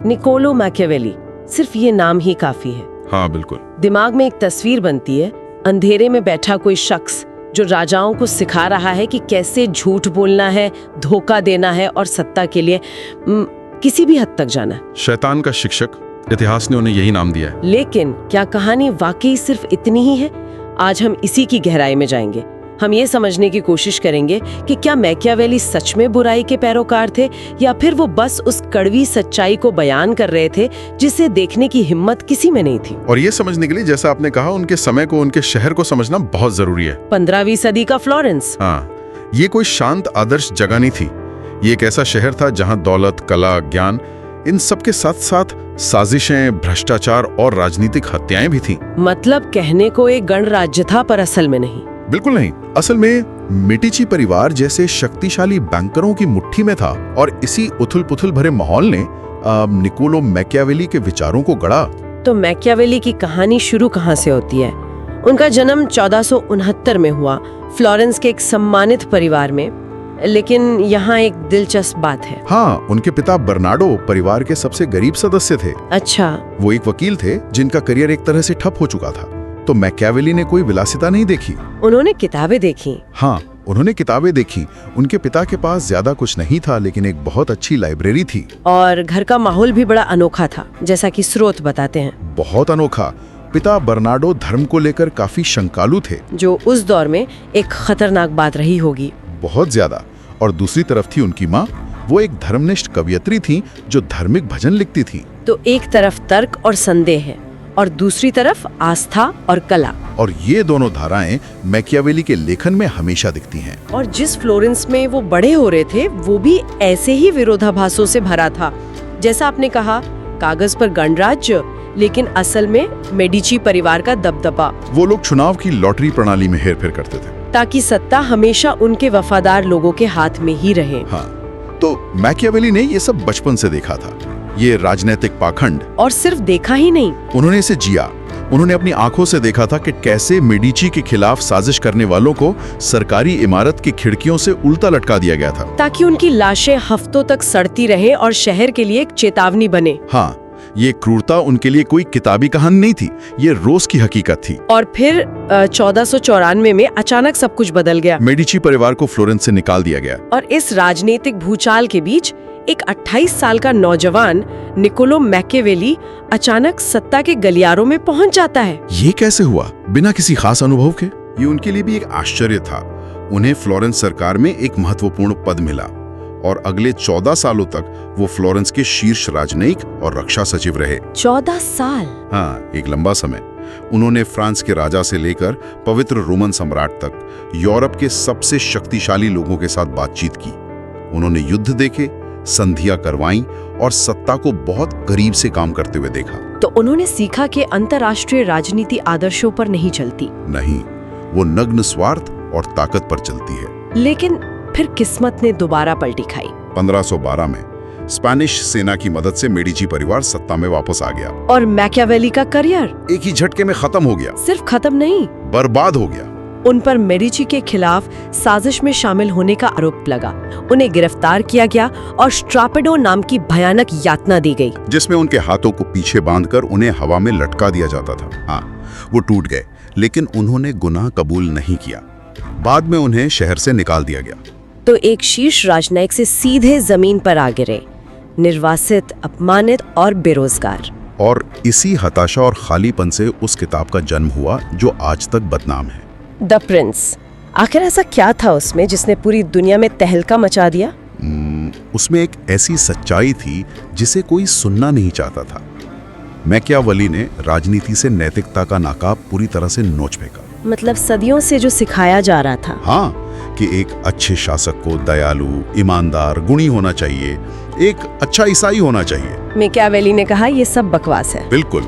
Niccolo Machiavelli, सिर्फ ये नाम ही काफी है। हाँ बिल्कुल। दिमाग में एक तस्वीर बनती है, अंधेरे में बैठा कोई शख्स जो राजाओं को सिखा रहा है कि कैसे झूठ बोलना है, धोखा देना है और सत्ता के लिए किसी भी हद तक जाना है। शैतान का शिक्षक, इतिहास ने उन्हें यही नाम दिया है। लेकिन क्या कहानी वाकई सिर्फ इतनी ही है? आज हम इसी की गहराई में जाएंगे। हम ये समझने की कोशिश करेंगे कि क्या मैकियावेली सच में बुराई के पैरोकार थे या फिर वो बस उस कड़वी सच्चाई को बयान कर रहे थे जिसे देखने की हिम्मत किसी में नहीं थी। और ये समझने के लिए, जैसा आपने कहा, उनके समय को, उनके शहर को समझना बहुत जरूरी है। 15वीं सदी का फ्लोरेंस। हाँ, ये कोई शांत आदर्श जगह नहीं थी। ये एक ऐसा शहर था जहाँ दौलत, कला, ज्ञान, इन सब के साथ साथ साजिशें, भ्रष्टाचार और राजनीतिक हत्याएं भी थीं। मतलब कहने को एक गणराज्य था, पर असल में नहीं। बिल्कुल नहीं। असल में मेडिची परिवार जैसे शक्तिशाली बैंकरों की मुट्ठी में था और इसी उथल-पुथल भरे माहौल ने निकोलो मैकियावेली के विचारों को गढ़ा। तो मैकियावेली की कहानी शुरू कहाँ से होती है? उनका जन्म 1469 में हुआ, फ्लोरेंस के एक सम्मानित परिवार में। लेकिन यहाँ एक दिलचस्प बात है। हाँ, उनके पिता बर्नार्डो परिवार के सबसे गरीब सदस्य थे। अच्छा। वो एक वकील थे जिनका करियर एक तरह से ठप हो चुका था। तो मैकियावेली ने कोई विलासिता नहीं देखी। उन्होंने किताबें देखी। हाँ, उन्होंने किताबें देखी। उनके पिता के पास ज्यादा कुछ नहीं था, लेकिन एक बहुत अच्छी लाइब्रेरी थी। और घर का माहौल भी बड़ा अनोखा था, जैसा कि स्रोत बताते हैं। बहुत अनोखा। पिता बर्नार्डो धर्म को लेकर काफी शंकालु थे, जो उस दौर में एक खतरनाक बात रही होगी। बहुत ज्यादा। और दूसरी तरफ थी उनकी माँ। वो एक धर्मनिष्ठ कवयित्री थी जो धार्मिक भजन लिखती थी। तो एक तरफ तर्क और संदेह है और दूसरी तरफ आस्था और कला। और ये दोनों धाराएं मैकियावेली के लेखन में हमेशा दिखती हैं। और जिस फ्लोरेंस में वो बड़े हो रहे थे, वो भी ऐसे ही विरोधाभासों से भरा था। जैसा आपने कहा, कागज पर गणराज्य, लेकिन असल में मेडिची परिवार का दबदबा। वो लोग चुनाव की लॉटरी प्रणाली में हेरफेर करते थे ताकि सत्ता हमेशा उनके वफादार लोगों के हाथ में ही रहे। हाँ, तो मैकियावेली ने ये सब बचपन से देखा था, ये राजनीतिक पाखंड। और सिर्फ देखा ही नहीं, उन्होंने इसे जिया। उन्होंने अपनी आंखों से देखा था कि कैसे मेडिची के खिलाफ साजिश करने वालों को सरकारी इमारत की खिड़कियों से उल्टा लटका दिया गया था, ताकि उनकी लाशें हफ्तों तक सड़ती रहे और शहर के लिए एक चेतावनी बने। हाँ, ये क्रूरता उनके लिए कोई किताबी कहानी नहीं थी, ये रोज की हकीकत थी। और फिर 1494 में अचानक सब कुछ बदल गया। मेडिची परिवार को फ्लोरेंस से निकाल दिया गया। और इस राजनीतिक भूचाल के बीच एक 28 साल का नौजवान निकोलो मैकियावेली अचानक सत्ता के गलियारों में पहुंच जाता है। ये कैसे हुआ, बिना किसी खास अनुभव के? ये उनके लिए भी एक आश्चर्य था। उन्हें फ्लोरेंस सरकार में एक महत्वपूर्ण पद मिला और अगले 14 सालों तक वो फ्लोरेंस के शीर्ष राजनयिक और रक्षा सचिव रहे। 14 साल? हाँ, एक लंबा समय। उन्होंने फ्रांस के राजा से लेकर पवित्र रोमन सम्राट तक यूरोप के सबसे शक्तिशाली लोगों के साथ बातचीत की। उन्होंने युद्ध देखे, संधियां करवाईं और सत्ता को बहुत करीब से काम करते हुए देखा। तो उन्होंने सीखा कि अंतर्राष्ट्रीय राजनीति आदर्शों पर नहीं चलती। नहीं, वो नग्न स्वार्थ और ताकत पर चलती है। लेकिन फिर किस्मत ने दोबारा पलटी खाई। 1512 में स्पेनिश सेना की मदद से मेडिची परिवार सत्ता में वापस आ गया और मैकियावेली का करियर एक ही झटके में खत्म हो गया। सिर्फ खत्म नहीं, बर्बाद हो गया। उन पर मेडिची के खिलाफ साजिश में शामिल होने का आरोप लगा। उन्हें गिरफ्तार किया गया और स्ट्रापेडो नाम की भयानक यातना दी गई, जिसमें उनके हाथों को पीछे बांधकर उन्हें हवा में लटका दिया जाता था। हाँ, वो टूट गए, लेकिन उन्होंने गुनाह कबूल नहीं किया। बाद में उन्हें शहर से निकाल दिया गया। तो एक शीर्ष राजनयिक से सीधे जमीन पर आ गिरे, निर्वासित, अपमानित और बेरोजगार। और इसी हताशा और खालीपन से उस किताब का जन्म हुआ जो आज तक बदनाम है, द प्रिंस। आखिर ऐसा क्या था उसमें जिसने पूरी दुनिया में तहलका मचा दिया? उसमें एक ऐसी सच्चाई थी जिसे कोई सुनना नहीं चाहता था। मैकियावेली ने राजनीति से नैतिकता का नकाब पूरी तरह से नोच फेंका। मतलब सदियों से जो सिखाया जा रहा था। हाँ, कि एक अच्छे शासक को दयालु, ईमानदार, गुणी होना चाहिए, एक अच्छा ईसाई होना चाहिए। मैकियावेली ने कहा ये सब बकवास है। बिल्कुल।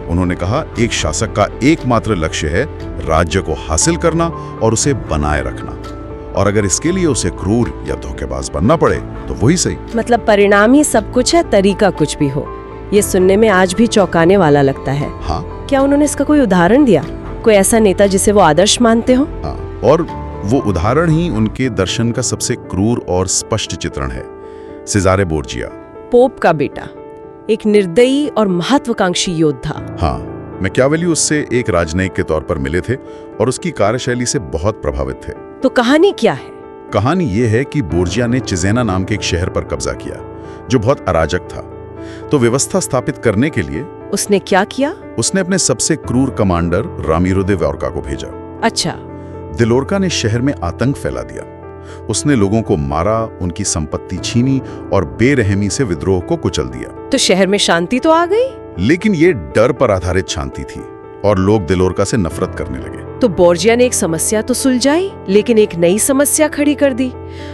उन्होंने कहा एक शासक का एकमात्र लक्ष्य है राज्य को हासिल करना और उसे बनाए रखना, और अगर इसके लिए उसे क्रूर या धोखेबाज बनना पड़े तो वही सही। मतलब परिणाम ही सब कुछ है, तरीका कुछ भी हो। ये सुनने में आज भी चौंकाने वाला लगता है। हाँ। क्या उन्होंने इसका कोई उदाहरण दिया? कोई ऐसा नेता जिसे वो आदर्श मानते हो? हाँ, और वो उदाहरण ही उनके दर्शन का सबसे क्रूर और स्पष्ट चित्रण है, सेजारे बोर्जिया। पोप का बेटा। एक निर्दयी और महत्वाकांक्षी योद्धा। हाँ, मैकियावेली उससे एक राजनयिक के तौर पर मिले थे और उसकी कार्यशैली से बहुत प्रभावित थे। तो कहानी क्या है? कहानी ये है कि बोर्जिया ने चिजेना नाम के एक शहर पर कब्जा किया जो बहुत अराजक था। तो व्यवस्था स्थापित करने के लिए उसने क्या किया? उसने अपने सबसे क्रूर कमांडर रामिरो दे वोरका को भेजा। अच्छा। दे लोरका ने शहर में आतंक फैला दिया। उसने लोगों को मारा, उनकी संपत्ति छीनी और बेरहमी से विद्रोह को कुचल दिया। तो शहर में शांति तो आ गई? लेकिन ये डर पर आधारित शांति थी और लोग दे लोरका से नफरत करने लगे। तो बोर्जिया ने एक समस्या तो सुलझाई, लेकिन एक नई समस्या खड़ी कर दी।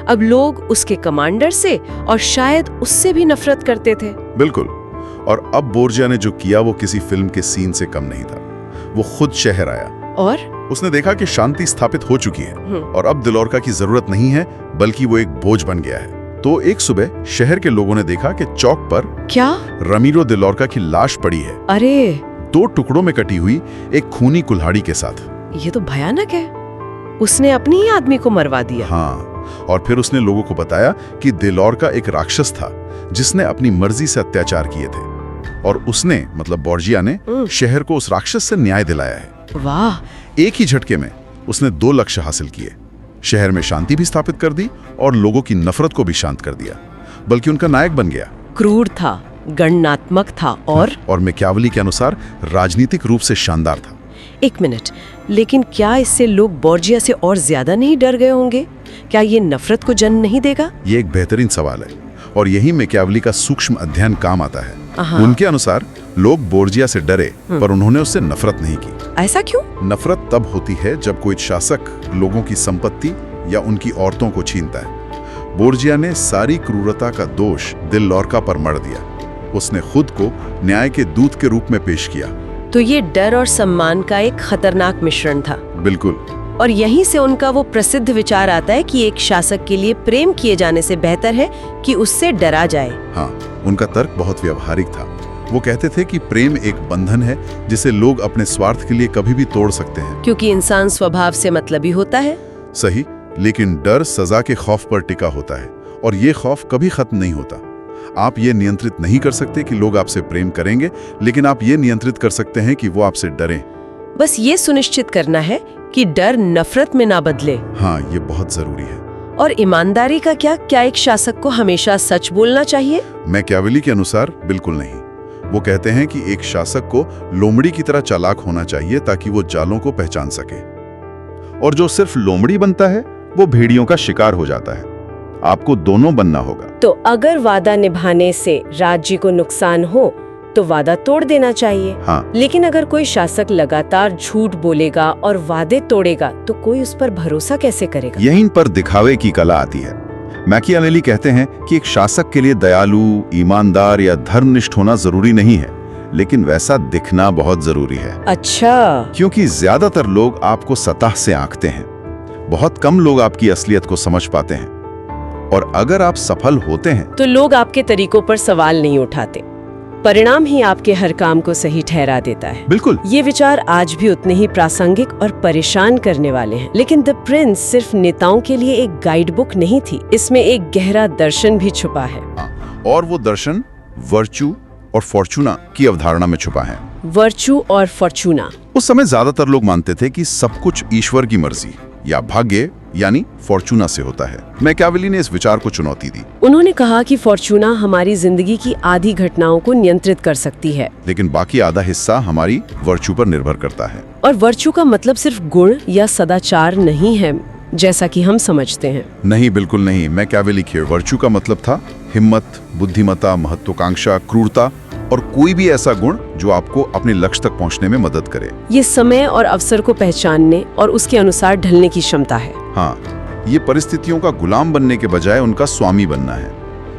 अब लोग उसके कमांडर से और शायद उससे भी नफरत करते थे। बिल्कुल। और अब बोर्जिया ने जो किया वो किसी फिल्म के सीन से कम नहीं था। वो खुद शहर आया और उसने देखा कि शांति स्थापित हो चुकी है और अब दे लोरका की जरूरत नहीं है, बल्कि वो एक बोझ बन गया है। तो एक सुबह शहर के लोगों ने देखा कि चौक पर क्या रामिरो दे लोरका की लाश पड़ी है। अरे, 2 टुकड़ों में कटी हुई एक खूनी कुल्हाड़ी के साथ। ये तो भयानक है। उसने अपनी ही आदमी को मरवा दिया। हाँ, और फिर उसने लोगों को बताया कि दे लोरका एक राक्षस था जिसने अपनी मर्जी से अत्याचार किए थे और उसने मतलब बोर्जिया ने शहर को उस राक्षस से न्याय दिलाया है। वाह। एक ही झटके में उसने 2 लक्ष्य हासिल किए। शहर में शांति भी स्थापित कर दी और लोगों की नफरत को भी शांत कर दिया, बल्कि उनका नायक बन गया। क्रूर था, गणनात्मक था और मैकियावेली के अनुसार राजनीतिक रूप से शानदार था। एक मिनट, लेकिन क्या इससे लोग बोर्जिया से और ज्यादा नहीं डर गए होंगे? क्या ये नफरत को जन्म नहीं देगा? ये एक बेहतरीन सवाल है और यही मैकियावेली का सूक्ष्म अध्ययन काम आता है। उनके अनुसार लोग बोर्जिया से डरे पर उन्होंने उससे नफरत नहीं की। ऐसा क्यों? नफरत तब होती है जब कोई शासक लोगों की संपत्ति या उनकी औरतों को छीनता है। बोर्जिया ने सारी क्रूरता का दोष दे लोरका पर मढ़ दिया। उसने खुद को न्याय के दूत के रूप में पेश किया। तो ये डर और सम्मान का एक खतरनाक मिश्रण था। बिल्कुल। और यहीं से उनका वो प्रसिद्ध विचार आता है कि एक शासक के लिए प्रेम किए जाने से बेहतर है कि उससे डरा जाए। हाँ, उनका तर्क बहुत व्यवहारिक था। वो कहते थे कि प्रेम एक बंधन है जिसे लोग अपने स्वार्थ के लिए कभी भी तोड़ सकते हैं, क्योंकि इंसान स्वभाव से मतलबी होता है। सही, लेकिन डर सजा के खौफ पर टिका होता है और ये खौफ कभी खत्म नहीं होता। आप ये नियंत्रित नहीं कर सकते कि लोग आपसे प्रेम करेंगे, लेकिन आप ये नियंत्रित कर सकते हैं कि वो आपसे डरें। बस ये सुनिश्चित करना है कि डर नफरत में ना बदले। हाँ, ये बहुत जरूरी है। और ईमानदारी का क्या एक शासक को हमेशा सच बोलना चाहिए? मैकियावेली के अनुसार बिल्कुल नहीं। वो कहते हैं कि एक शासक को लोमड़ी की तरह चालाक होना चाहिए ताकि वो जालों को पहचान सके, और जो सिर्फ लोमड़ी बनता है वो भेड़ियों का शिकार हो जाता है। आपको दोनों बनना होगा। तो अगर वादा निभाने से राज्य को नुकसान हो तो वादा तोड़ देना चाहिए। हाँ। लेकिन अगर कोई शासक लगातार झूठ बोलेगा और वादे तोड़ेगा तो कोई उस पर भरोसा कैसे करेगा? यहीं पर दिखावे की कला आती है। मैकियावेली कहते हैं कि एक शासक के लिए दयालु, ईमानदार या धर्मनिष्ठ होना जरूरी नहीं है, लेकिन वैसा दिखना बहुत जरूरी है। अच्छा। क्योंकि ज्यादातर लोग आपको सतह से आंकते हैं। बहुत कम लोग आपकी असलियत को समझ पाते हैं, और अगर आप सफल होते हैं तो लोग आपके तरीकों पर सवाल नहीं उठाते। परिणाम ही आपके हर काम को सही ठहरा देता है। बिल्कुल। ये विचार आज भी उतने ही प्रासंगिक और परेशान करने वाले हैं। लेकिन द प्रिंस सिर्फ नेताओं के लिए एक गाइड बुक नहीं थी, इसमें एक गहरा दर्शन भी छुपा है। और वो दर्शन वर्च्यू और फॉर्चूना की अवधारणा में छुपा है। वर्च्यू और फॉर्चूना। उस समय ज्यादातर लोग मानते थे कि सब कुछ ईश्वर की मर्जी या भाग्य यानी फॉर्चूना से होता है। मैकियावेली ने इस विचार को चुनौती दी। उन्होंने कहा कि फॉर्चूना हमारी जिंदगी की आधी घटनाओं को नियंत्रित कर सकती है, लेकिन बाकी आधा हिस्सा हमारी वर्च्यू पर निर्भर करता है। और वर्च्यू का मतलब सिर्फ गुण या सदाचार नहीं है जैसा कि हम समझते हैं। नहीं, बिल्कुल नहीं। मैकियावेली के वर्च्यू का मतलब था हिम्मत, बुद्धिमत्ता, महत्वाकांक्षा, क्रूरता और कोई भी ऐसा गुण जो आपको अपने लक्ष्य तक पहुंचने में मदद करे। ये समय और अवसर को पहचानने और उसके अनुसार ढलने की क्षमता है। हाँ, ये परिस्थितियों का गुलाम बनने के बजाय उनका स्वामी बनना है।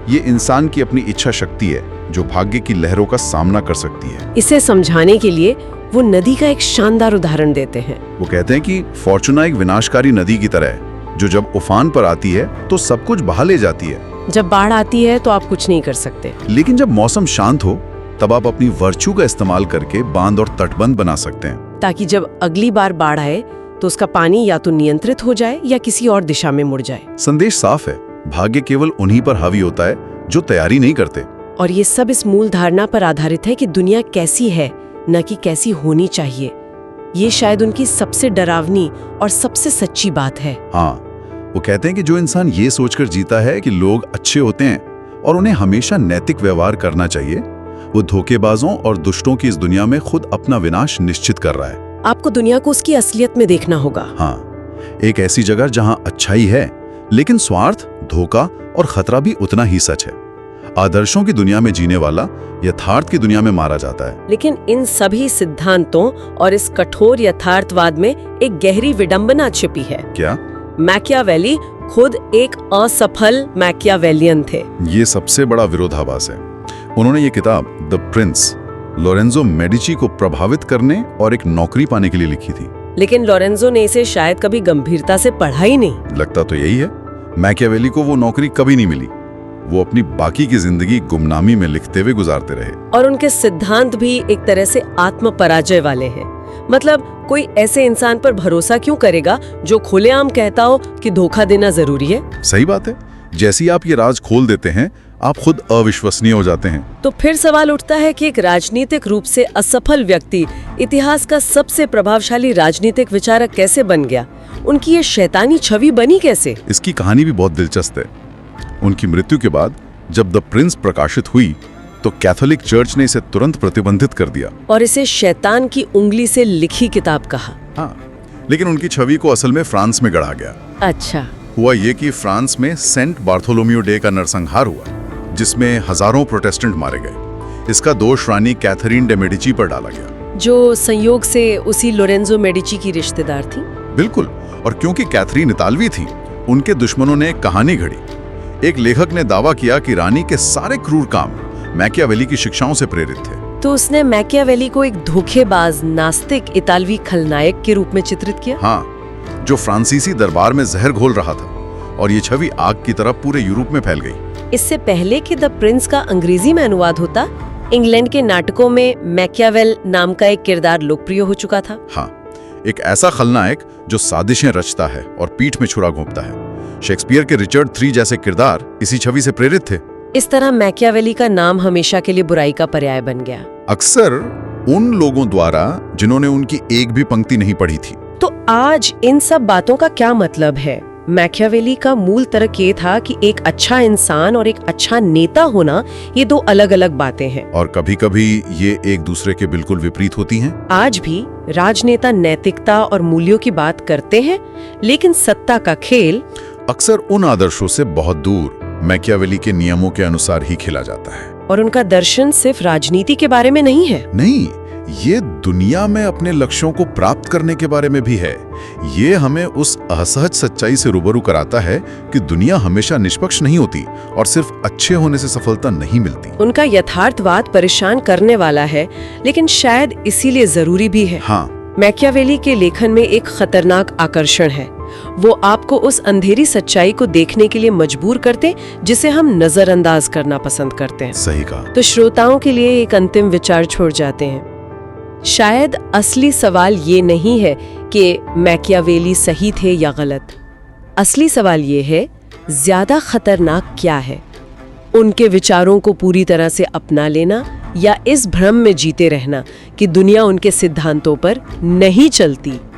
ये इंसान की अपनी इच्छा शक्ति है जो भाग्य की लहरों का सामना कर सकती है। इसे समझाने के लिए वो नदी का एक शानदार उदाहरण देते हैं। वो कहते हैं कि फॉर्चूना एक विनाशकारी नदी की तरह है जो जब उफान पर आती है तो सब कुछ बहा ले जाती है। जब बाढ़ आती है तो आप कुछ नहीं कर सकते, लेकिन जब मौसम शांत हो तब आप अपनी वर्च्यू का इस्तेमाल करके बांध और तटबंध बना सकते हैं, ताकि जब अगली बार बाढ़ आए तो उसका पानी या तो नियंत्रित हो जाए या किसी और दिशा में मुड़ जाए। संदेश साफ है, भाग्य केवल उन्हीं पर हावी होता है जो तैयारी नहीं करते। और ये सब इस मूल धारणा पर आधारित है कि दुनिया कैसी है, न कि कैसी होनी चाहिए। ये शायद उनकी सबसे डरावनी और सबसे सच्ची बात है। हाँ, वो कहते हैं कि जो इंसान ये सोचकर जीता है कि लोग अच्छे होते हैं और उन्हें हमेशा नैतिक व्यवहार करना चाहिए, वो धोखेबाजों और दुष्टों की इस दुनिया में खुद अपना विनाश निश्चित कर रहा है। आपको दुनिया को उसकी असलियत में देखना होगा। हाँ, एक ऐसी जगह जहां अच्छाई है लेकिन स्वार्थ, धोखा और खतरा भी उतना ही सच है। आदर्शों की दुनिया में जीने वाला यथार्थ की दुनिया में मारा जाता है। लेकिन इन सभी सिद्धांतों और इस कठोर यथार्थवाद में एक गहरी विडंबना छिपी है। क्या? मैकियावेली खुद एक असफल मैकियावेलियन थे। ये सबसे बड़ा विरोधाभास है। उन्होंने ये किताब द प्रिंस लोरेंजो मेडिची को प्रभावित करने और एक नौकरी पाने के लिए लिखी थी। लेकिन लोरेंजो ने इसे शायद कभी गंभीरता से पढ़ा ही नहीं। लगता तो यही है। मैकियावेली को वो नौकरी कभी नहीं मिली। वो अपनी बाकी की जिंदगी गुमनामी में लिखते हुए गुजारते रहे। और उनके सिद्धांत भी एक तरह से आत्म पराजय वाले हैं। मतलब कोई ऐसे इंसान पर भरोसा क्यों करेगा जो खुलेआम कहता हो कि धोखा देना जरूरी है। सही बात है। जैसे ही आप ये राज खोल देते हैं, आप खुद अविश्वसनीय हो जाते हैं। तो फिर सवाल उठता है कि एक राजनीतिक रूप से असफल व्यक्ति इतिहास का सबसे प्रभावशाली राजनीतिक विचारक कैसे बन गया? उनकी ये शैतानी छवि बनी कैसे? इसकी कहानी भी बहुत दिलचस्प है। उनकी मृत्यु के बाद जब द प्रिंस प्रकाशित हुई तो कैथोलिक चर्च ने इसे तुरंत प्रतिबंधित कर दिया और इसे शैतान की उंगली से लिखी किताब कहा। हाँ, लेकिन उनकी छवि को असल में फ्रांस में गढ़ा गया। अच्छा। हुआ ये कि फ्रांस में सेंट बार्थोलोम्यू डे का नरसंहार हुआ, जिसमें हजारों प्रोटेस्टेंट मारे गए। इसका दोष रानी कैथरीन डे मेडिची पर डाला गया, जो संयोग से उसी लोरेंजो मेडिची की रिश्तेदार थी। बिल्कुल। और क्योंकि कैथरीन इतालवी थी, उनके दुश्मनों ने एक कहानी घड़ी। एक लेखक ने दावा किया कि रानी के सारे क्रूर काम मैकियावेली की शिक्षाओं से प्रेरित थे। तो उसने मैकियावेली को एक धोखेबाज, नास्तिक इतालवी खलनायक के रूप में चित्रित किया। हाँ, जो फ्रांसीसी दरबार में जहर घोल रहा था। और ये छवि आग की तरह पूरे यूरोप में फैल गई। इससे पहले कि द प्रिंस का अंग्रेजी में अनुवाद होता, इंग्लैंड के नाटकों में मैकियावेल नाम का एक किरदार लोकप्रिय हो चुका था। हाँ, एक ऐसा खलनायक जो साजिशें रचता है और पीठ में छुरा घोंपता है। शेक्सपियर के रिचर्ड III जैसे किरदार इसी छवि से प्रेरित थे। इस तरह मैकियावेली का नाम हमेशा के लिए बुराई का पर्याय बन गया। अक्सर उन लोगों द्वारा जिन्होंने उनकी एक भी पंक्ति नहीं पढ़ी थी। तो आज इन सब बातों का क्या मतलब है? मैकियावेली का मूल तर्क ये था कि एक अच्छा इंसान और एक अच्छा नेता होना ये दो अलग अलग बातें हैं, और कभी-कभी ये एक दूसरे के बिल्कुल विपरीत होती हैं। आज भी राजनेता नैतिकता और मूल्यों की बात करते हैं, लेकिन सत्ता का खेल अक्सर उन आदर्शों से बहुत दूर मैकियावेली के नियमों के अनुसार ही खेला जाता है। और उनका दर्शन सिर्फ राजनीति के बारे में नहीं है। नहीं, ये दुनिया में अपने लक्ष्यों को प्राप्त करने के बारे में भी है। ये हमें उस असहज सच्चाई से रूबरू कराता है कि दुनिया हमेशा निष्पक्ष नहीं होती और सिर्फ अच्छे होने से सफलता नहीं मिलती। उनका यथार्थवाद परेशान करने वाला है, लेकिन शायद इसीलिए जरूरी भी है। हाँ, मैकियावेली के लेखन में एक खतरनाक आकर्षण है। वो आपको उस अंधेरी सच्चाई को देखने के लिए मजबूर करते जिसे हम नजरअंदाज करना पसंद करते हैं। सही कहा। तो श्रोताओं के लिए एक अंतिम विचार छोड़ जाते हैं। शायद असली सवाल ये नहीं है कि मैकियावेली सही थे या गलत। असली सवाल ये है, ज्यादा खतरनाक क्या है? उनके विचारों को पूरी तरह से अपना लेना या इस भ्रम में जीते रहना कि दुनिया उनके सिद्धांतों पर नहीं चलती।